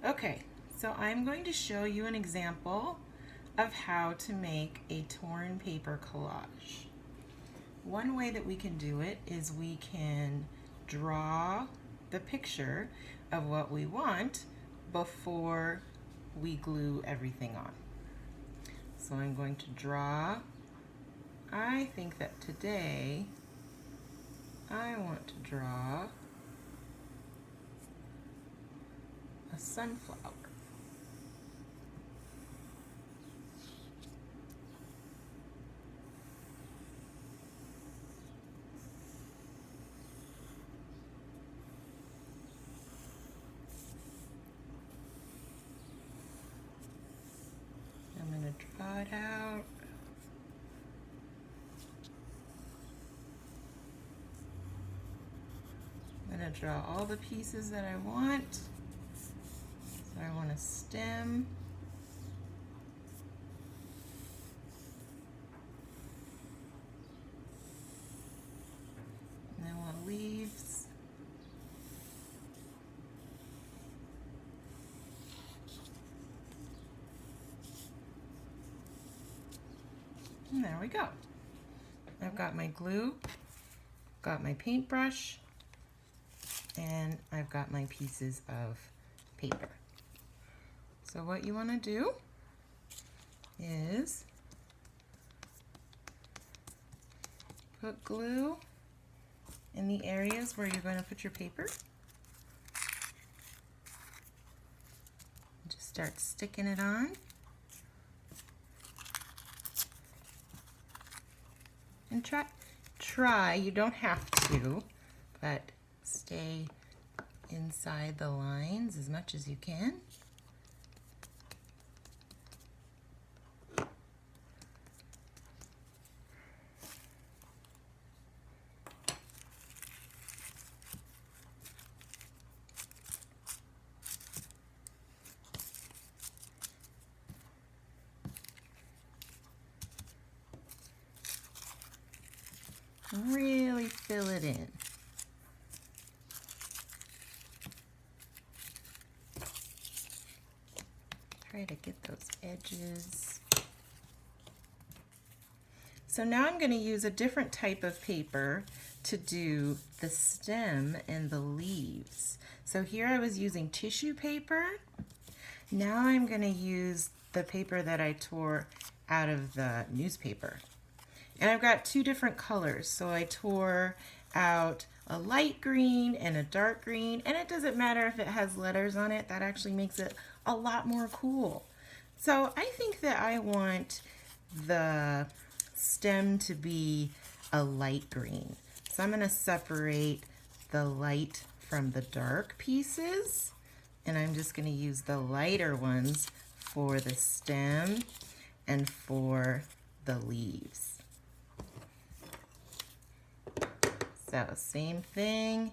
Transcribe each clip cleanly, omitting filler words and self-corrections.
Okay, so I'm going to show you an example of how to make a torn paper collage. One way that we can do it is we can draw the picture of what we want before we glue everything on. So I'm going to draw. I think that today I want to draw a sunflower. I'm going to draw it out. I'm going to draw all the pieces that I want. So I want a stem. And I want leaves. And there we go. I've got my glue, got my paintbrush, and I've got my pieces of paper. So what you want to do is put glue in the areas where you're going to put your paper. Just start sticking it on. And try, you don't have to, but stay inside the lines as much as you can. Really fill it in. Try to get those edges. So now I'm going to use a different type of paper to do the stem and the leaves. So here I was using tissue paper. Now I'm going to use the paper that I tore out of the newspaper. And I've got two different colors, so I tore out a light green and a dark green, and it doesn't matter if it has letters on it, that actually makes it a lot more cool. So I think that I want the stem to be a light green. So I'm going to separate the light from the dark pieces, and I'm just going to use the lighter ones for the stem and for the leaves. So same thing,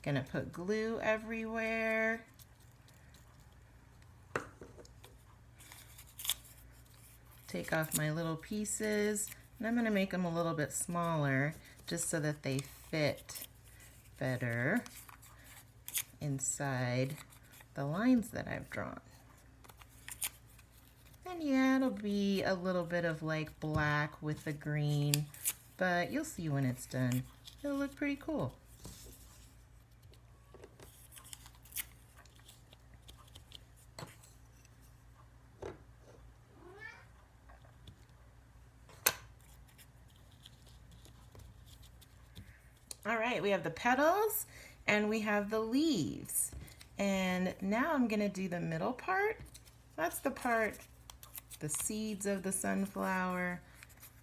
gonna put glue everywhere. Take off my little pieces, and I'm gonna make them a little bit smaller just so that they fit better inside the lines that I've drawn. And yeah, it'll be a little bit of like black with the green, but you'll see when it's done. It'll look pretty cool. All right, we have the petals and we have the leaves. And now I'm gonna do the middle part. That's the part, the seeds of the sunflower,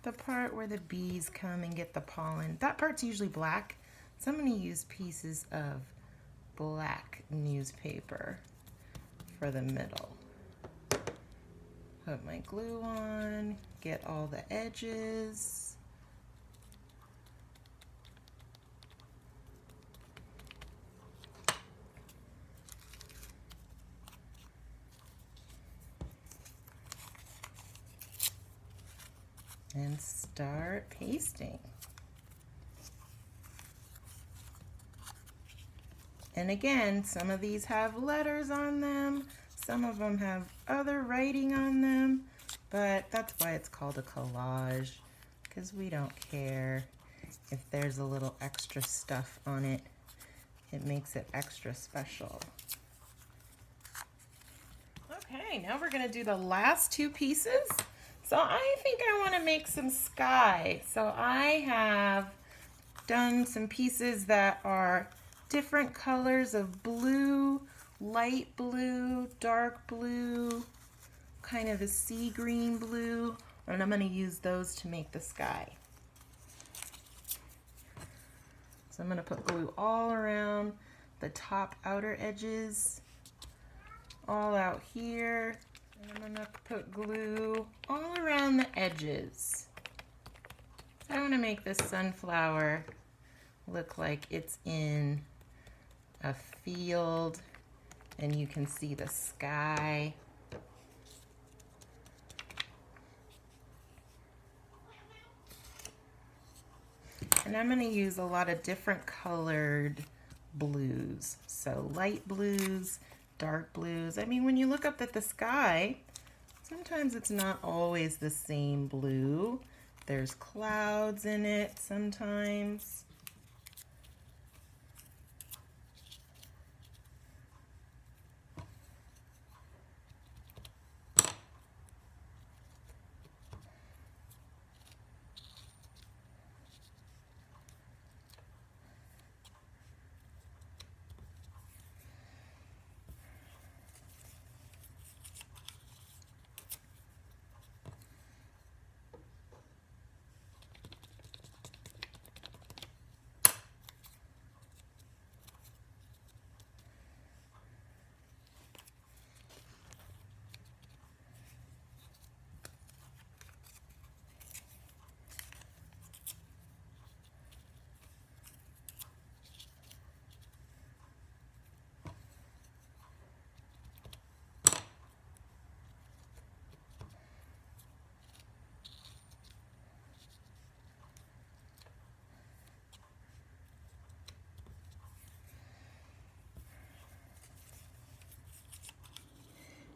the part where the bees come and get the pollen. That part's usually black, so I'm going to use pieces of black newspaper for the middle. Put my glue on, get all the edges. And start pasting. And again, some of these have letters on them, Some of them have other writing on them, but that's why it's called a collage, because we don't care if there's a little extra stuff on it. It makes it extra special. Okay, now we're going to do the last two pieces. So I think I want to make some sky. So I have done some pieces that are different colors of blue, light blue, dark blue, kind of a sea green blue, and I'm going to use those to make the sky. So I'm going to put glue all around the top outer edges, all out here, and I'm going to put glue all around the edges. So I want to make this sunflower look like it's in a field and you can see the sky. And I'm going to use a lot of different colored blues. So light blues, dark blues. I mean, when you look up at the sky, sometimes it's not always the same blue. There's clouds in it sometimes.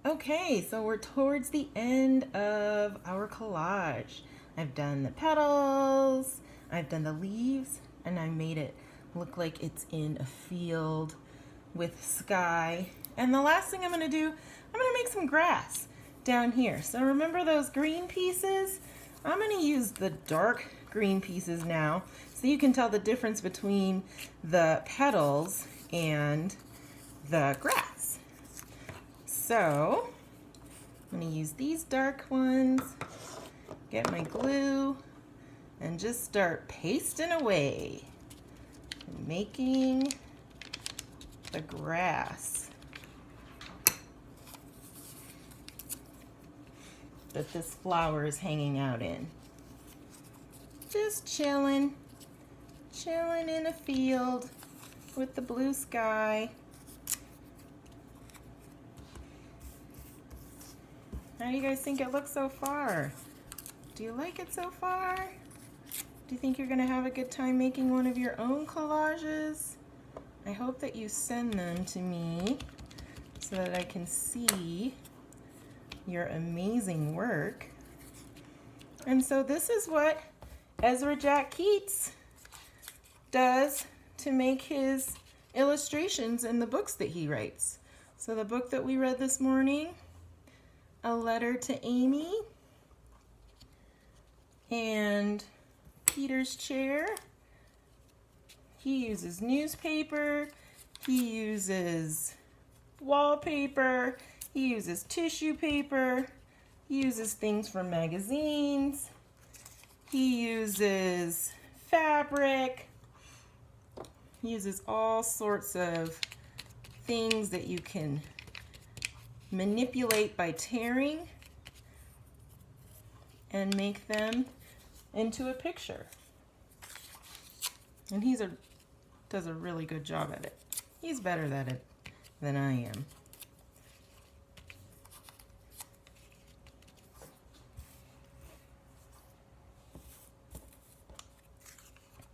Okay, so we're towards the end of our collage. I've done the petals, I've done the leaves, and I made it look like it's in a field with sky. And the last thing I'm going to do, I'm going to make some grass down here. So remember those green pieces? I'm going to use the dark green pieces now so you can tell the difference between the petals and the grass. So I'm going to use these dark ones, get my glue, and just start pasting away, making the grass that this flower is hanging out in. Just chilling in a field with the blue sky. How do you guys think it looks so far? Do you like it so far? Do you think you're going to have a good time making one of your own collages? I hope that you send them to me so that I can see your amazing work. And so this is what Ezra Jack Keats does to make his illustrations in the books that he writes. So the book that we read this morning, A Letter to Amy, and Peter's Chair. He uses newspaper, he uses wallpaper, he uses tissue paper, he uses things from magazines, he uses fabric, he uses all sorts of things that you can manipulate by tearing and make them into a picture. And he does a really good job at it. He's better at it than I am.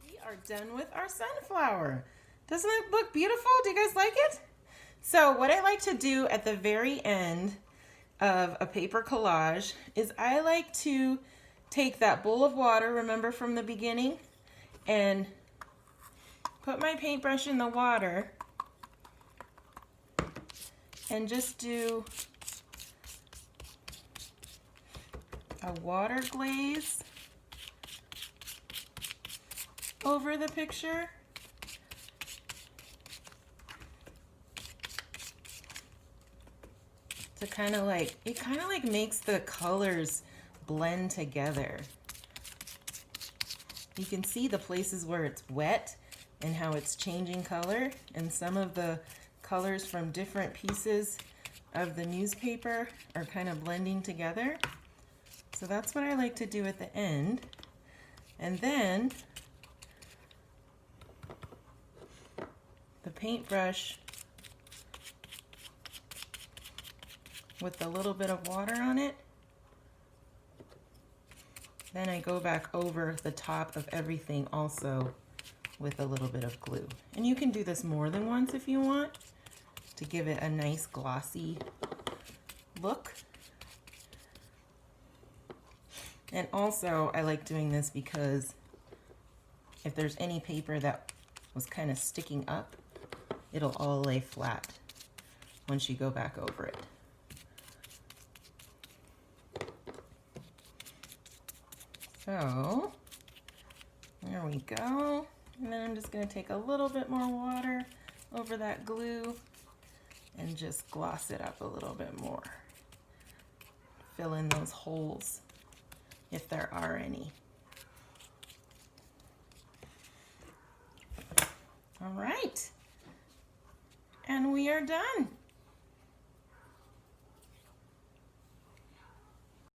We are done with our sunflower. Doesn't it look beautiful? Do you guys like it? So what I like to do at the very end of a paper collage is I like to take that bowl of water, remember from the beginning, and put my paintbrush in the water and just do a water glaze over the picture. To kind of like, it kind of like makes the colors blend together. You can see the places where it's wet and how it's changing color, and some of the colors from different pieces of the newspaper are kind of blending together. So that's what I like to do at the end. And then the paintbrush with a little bit of water on it, then I go back over the top of everything also with a little bit of glue. And you can do this more than once if you want, to give it a nice glossy look. And also I like doing this because if there's any paper that was kind of sticking up, it'll all lay flat once you go back over it. So there we go. And then I'm just going to take a little bit more water over that glue and just gloss it up a little bit more. Fill in those holes if there are any. All right. And we are done.